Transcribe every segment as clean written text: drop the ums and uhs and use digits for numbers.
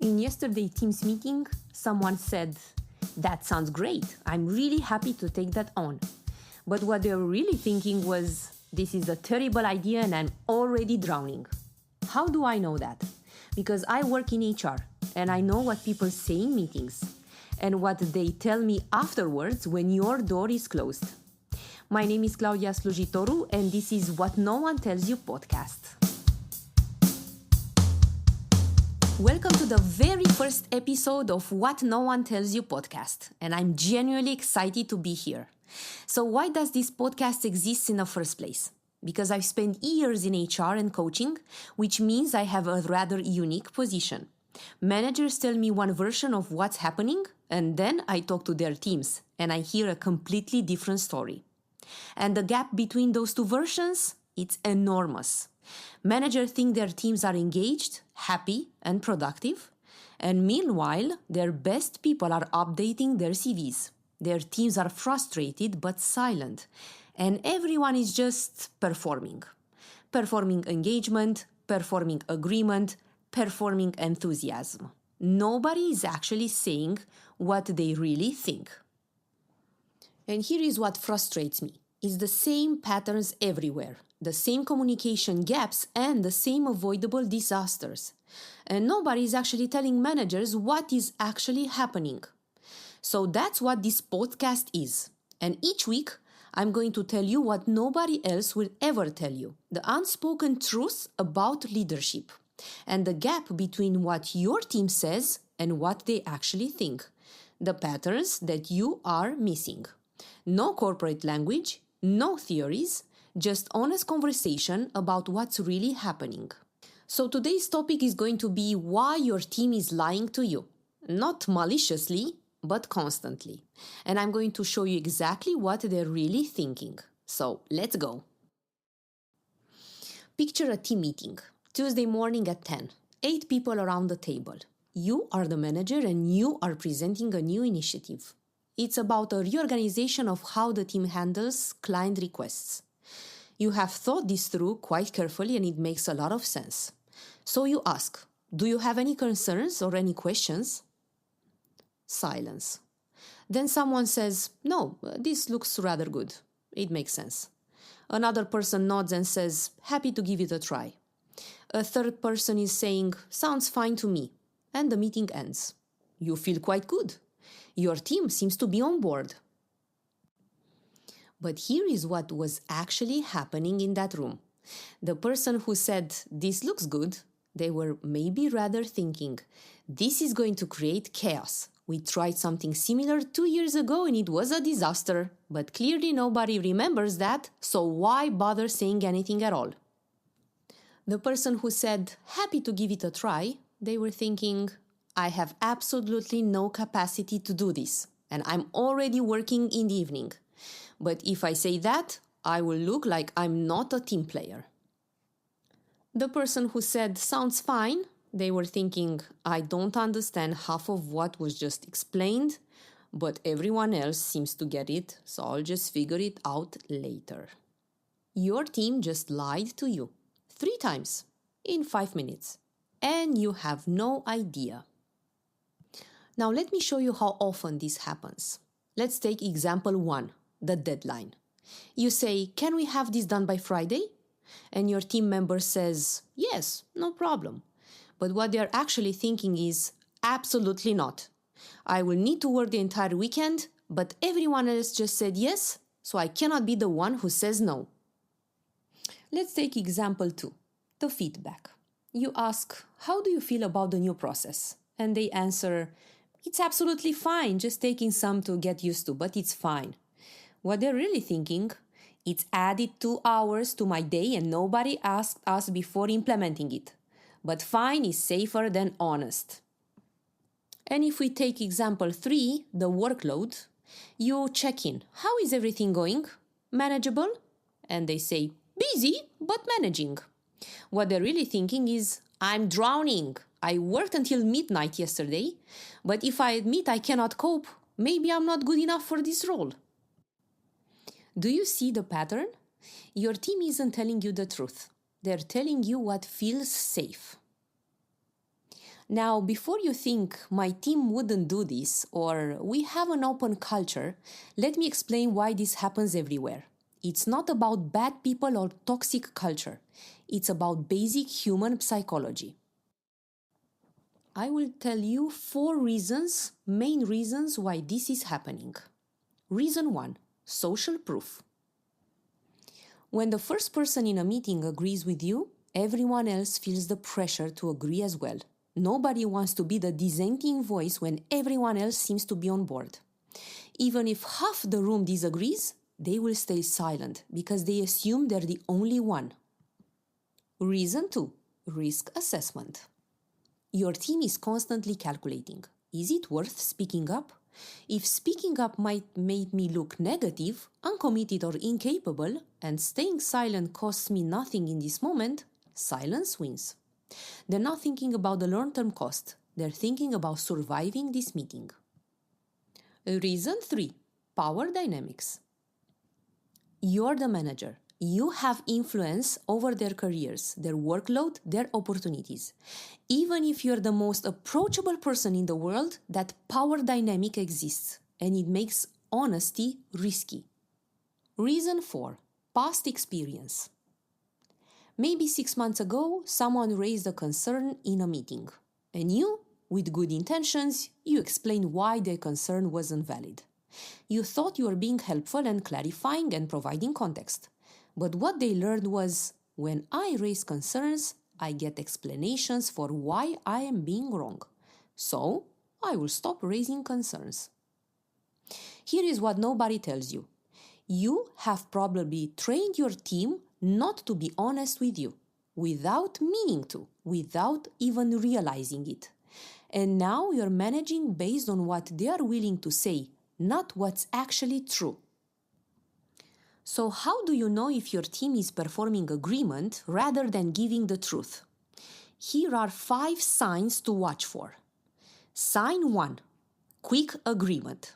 In yesterday's Teams meeting, someone said, "That sounds great. I'm really happy to take that on." But what they were really thinking was, "This is a terrible idea and I'm already drowning." How do I know that? Because I work in HR and I know what people say in meetings and what they tell me afterwards when your door is closed. My name is Claudia Slujitoru and this is What No One Tells You podcast. Welcome to the very first episode of What No One Tells You podcast, and I'm genuinely excited to be here. So why does this podcast exist in the first place? Because I've spent years in HR and coaching, which means I have a rather unique position. Managers tell me one version of what's happening, and then I talk to their teams, and I hear a completely different story. And the gap between those two versions, it's enormous. Managers think their teams are engaged, happy, and productive, and meanwhile, their best people are updating their CVs. Their teams are frustrated but silent, and everyone is just performing. Performing engagement, performing agreement, performing enthusiasm. Nobody is actually saying what they really think. And here is what frustrates me. It's the same patterns everywhere, the same communication gaps and the same avoidable disasters. And nobody is actually telling managers what is actually happening. So that's what this podcast is. And each week, I'm going to tell you what nobody else will ever tell you. The unspoken truth about leadership and the gap between what your team says and what they actually think. The patterns that you are missing. No corporate language, no theories, just honest conversation about what's really happening. So today's topic is going to be why your team is lying to you. Not maliciously, but constantly. And I'm going to show you exactly what they're really thinking. So let's go. Picture a team meeting. Tuesday morning at 10. 8 people around the table. You are the manager and you are presenting a new initiative. It's about a reorganization of how the team handles client requests. You have thought this through quite carefully and it makes a lot of sense. So you ask, do you have any concerns or any questions? Silence. Then someone says, no, this looks rather good. It makes sense. Another person nods and says, happy to give it a try. A third person is saying, sounds fine to me. And the meeting ends. You feel quite good. Your team seems to be on board. But here is what was actually happening in that room. The person who said, this looks good, they were maybe rather thinking, this is going to create chaos. We tried something similar 2 years ago and it was a disaster, but clearly nobody remembers that, so why bother saying anything at all? The person who said, happy to give it a try, they were thinking, I have absolutely no capacity to do this, and I'm already working in the evening. But if I say that, I will look like I'm not a team player. The person who said, sounds fine, they were thinking, I don't understand half of what was just explained, but everyone else seems to get it, so I'll just figure it out later. Your team just lied to you 3 times in 5 minutes, and you have no idea. Now let me show you how often this happens. Let's take example 1, the deadline. You say, can we have this done by Friday? And your team member says, yes, no problem. But what they're actually thinking is, absolutely not. I will need to work the entire weekend, but everyone else just said yes, so I cannot be the one who says no. Let's take example 2, the feedback. You ask, how do you feel about the new process? And they answer, it's absolutely fine, just taking some to get used to, but it's fine. What they're really thinking, it's added 2 hours to my day and nobody asked us before implementing it. But fine is safer than honest. And if we take example 3, the workload, you check in. How is everything going? Manageable? And they say, busy, but managing. What they're really thinking is, I'm drowning. I worked until midnight yesterday, but if I admit I cannot cope, maybe I'm not good enough for this role. Do you see the pattern? Your team isn't telling you the truth. They're telling you what feels safe. Now, before you think my team wouldn't do this or we have an open culture, let me explain why this happens everywhere. It's not about bad people or toxic culture. It's about basic human psychology. I will tell you 4 main reasons why this is happening. Reason 1, social proof. When the first person in a meeting agrees with you, everyone else feels the pressure to agree as well. Nobody wants to be the dissenting voice when everyone else seems to be on board. Even if half the room disagrees, they will stay silent because they assume they're the only one. Reason 2, risk assessment. Your team is constantly calculating. Is it worth speaking up? If speaking up might make me look negative, uncommitted or incapable, and staying silent costs me nothing in this moment, silence wins. They're not thinking about the long-term cost. They're thinking about surviving this meeting. Reason 3, power dynamics. You're the manager. You have influence over their careers, their workload, their opportunities. Even if you're the most approachable person in the world, that power dynamic exists, and it makes honesty risky. Reason 4, past experience. Maybe 6 months ago, someone raised a concern in a meeting, and you, with good intentions, you explained why their concern wasn't valid. You thought you were being helpful and clarifying and providing context. But what they learned was, when I raise concerns, I get explanations for why I am being wrong. So, I will stop raising concerns. Here is what nobody tells you. You have probably trained your team not to be honest with you, without meaning to, without even realizing it. And now you're managing based on what they are willing to say, not what's actually true. So how do you know if your team is performing agreement rather than giving the truth? Here are 5 signs to watch for. Sign 1, quick agreement.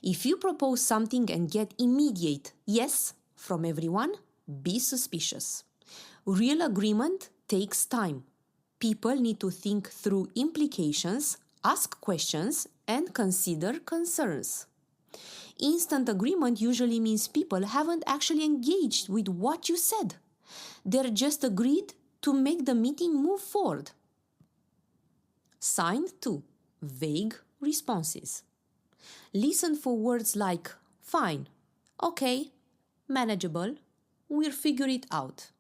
If you propose something and get immediate yes from everyone, be suspicious. Real agreement takes time. People need to think through implications, ask questions, and consider concerns. Instant agreement usually means people haven't actually engaged with what you said. They're just agreed to make the meeting move forward. Sign 2, vague responses. Listen for words like fine, okay, manageable, we'll figure it out.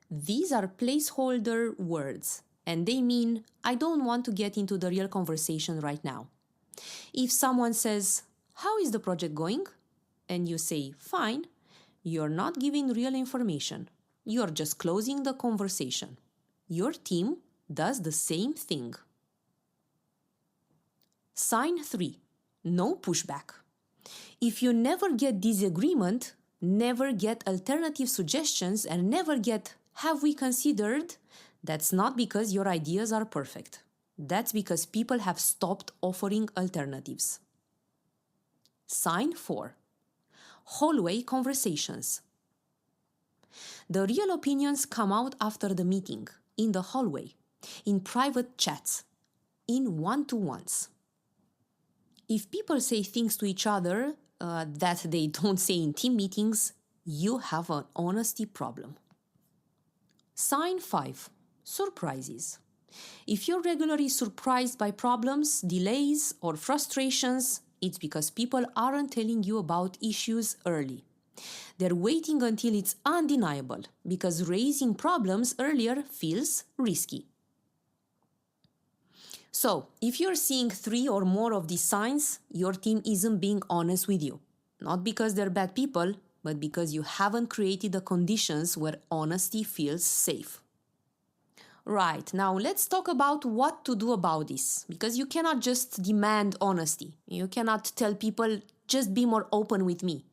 These are placeholder words, and they mean I don't want to get into the real conversation right now. If someone says, how is the project going? And you say, fine, you're not giving real information. You're just closing the conversation. Your team does the same thing. Sign 3, no pushback. If you never get disagreement, never get alternative suggestions, and never get, have we considered? That's not because your ideas are perfect. That's because people have stopped offering alternatives. Sign 4, hallway conversations. The real opinions come out after the meeting, in the hallway, in private chats, in one-to-ones. If people say things to each other that they don't say in team meetings, you have an honesty problem. Sign 5, surprises. If you're regularly surprised by problems, delays, or frustrations, it's because people aren't telling you about issues early. They're waiting until it's undeniable, because raising problems earlier feels risky. So, if you're seeing 3 or more of these signs, your team isn't being honest with you. Not because they're bad people, but because you haven't created the conditions where honesty feels safe. Right, now let's talk about what to do about this, because you cannot just demand honesty. You cannot tell people, just be more open with me.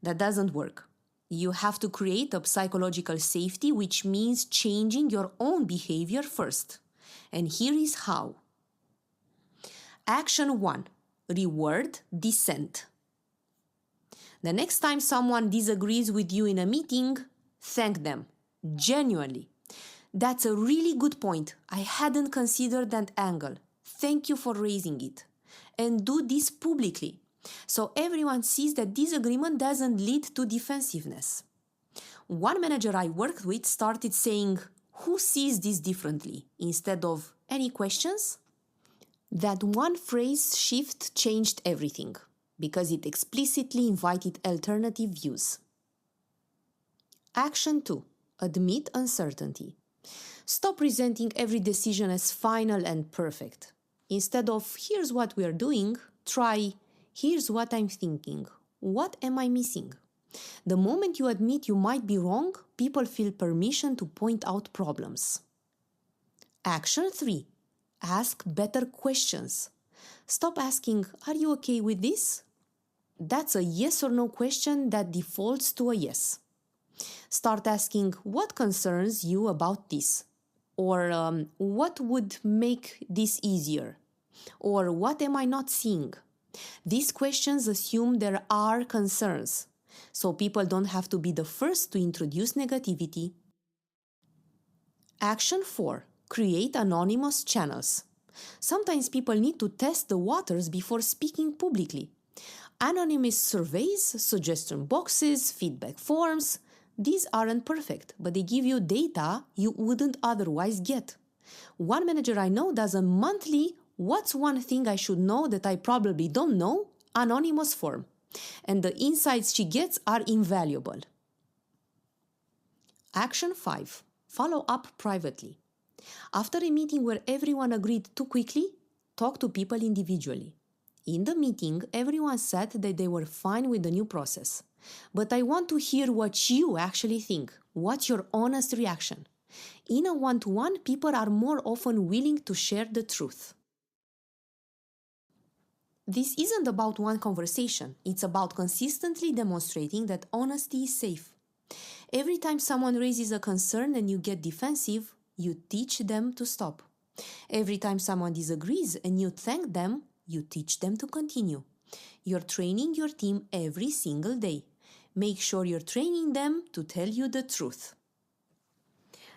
That doesn't work. You have to create a psychological safety, which means changing your own behavior first. And here is how. Action 1, reward dissent. The next time someone disagrees with you in a meeting, thank them, genuinely. That's a really good point. I hadn't considered that angle. Thank you for raising it. And do this publicly, so everyone sees that disagreement doesn't lead to defensiveness. One manager I worked with started saying, "Who sees this differently?" instead of "Any questions?" That one phrase shift changed everything, because it explicitly invited alternative views. Action 2. Admit uncertainty. Stop presenting every decision as final and perfect. Instead of "here's what we are doing," try "here's what I'm thinking. What am I missing?" The moment you admit you might be wrong, people feel permission to point out problems. Action 3. Ask better questions. Stop asking, "Are you okay with this?" That's a yes or no question that defaults to a yes. Start asking, "What concerns you about this?" Or "What would make this easier?" Or "What am I not seeing?" These questions assume there are concerns, so people don't have to be the first to introduce negativity. Action 4. Create anonymous channels. Sometimes people need to test the waters before speaking publicly. Anonymous surveys, suggestion boxes, feedback forms, these aren't perfect, but they give you data you wouldn't otherwise get. One manager I know does a monthly "What's one thing I should know that I probably don't know?" anonymous form, and the insights she gets are invaluable. Action 5. Follow up privately. After a meeting where everyone agreed too quickly, talk to people individually. In the meeting, everyone said that they were fine with the new process. But I want to hear what you actually think. What's your honest reaction? In a one-to-one, people are more often willing to share the truth. This isn't about one conversation. It's about consistently demonstrating that honesty is safe. Every time someone raises a concern and you get defensive, you teach them to stop. Every time someone disagrees and you thank them, you teach them to continue. You're training your team every single day. Make sure you're training them to tell you the truth.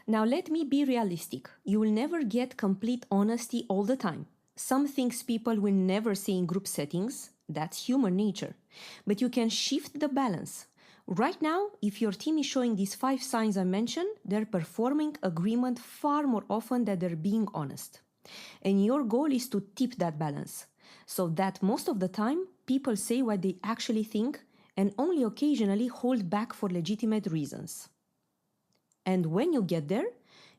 Now let me be realistic. You will never get complete honesty all the time. Some things people will never say in group settings. That's human nature. But you can shift the balance. Right now, if your team is showing these 5 signs I mentioned, they're performing agreement far more often than they're being honest. And your goal is to tip that balance, so that most of the time, people say what they actually think and only occasionally hold back for legitimate reasons. And when you get there,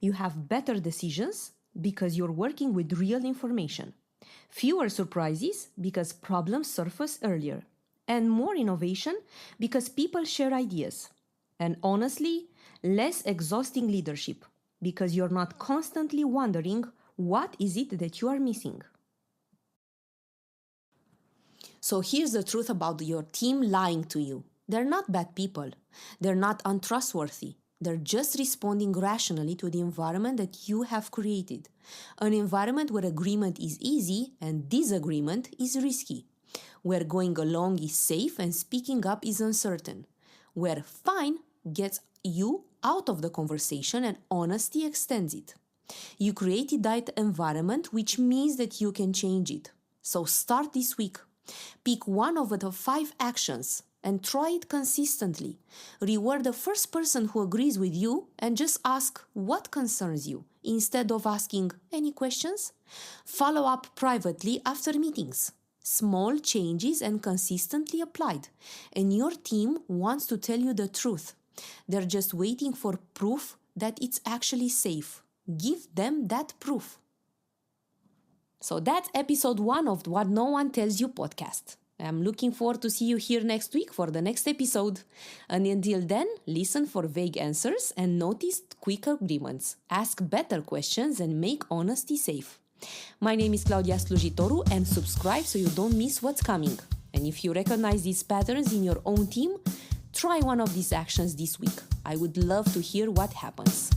you have better decisions because you're working with real information, fewer surprises because problems surface earlier, and more innovation because people share ideas. And honestly, less exhausting leadership because you're not constantly wondering what is it that you are missing. So here's the truth about your team lying to you. They're not bad people. They're not untrustworthy. They're just responding rationally to the environment that you have created. An environment where agreement is easy and disagreement is risky. Where going along is safe and speaking up is uncertain. Where fine gets you out of the conversation and honesty extends it. You created that environment, which means that you can change it. So start this week. Pick one of the 5 actions and try it consistently. Reward the first person who agrees with you and just ask what concerns you instead of asking any questions. Follow up privately after meetings. Small changes and consistently applied. And your team wants to tell you the truth. They're just waiting for proof that it's actually safe. Give them that proof. So that's episode 1 of What No One Tells You podcast. I'm looking forward to see you here next week for the next episode. And until then, listen for vague answers and notice quick agreements. Ask better questions and make honesty safe. My name is Claudia Slujitoru, and subscribe so you don't miss what's coming. And if you recognize these patterns in your own team, try one of these actions this week. I would love to hear what happens.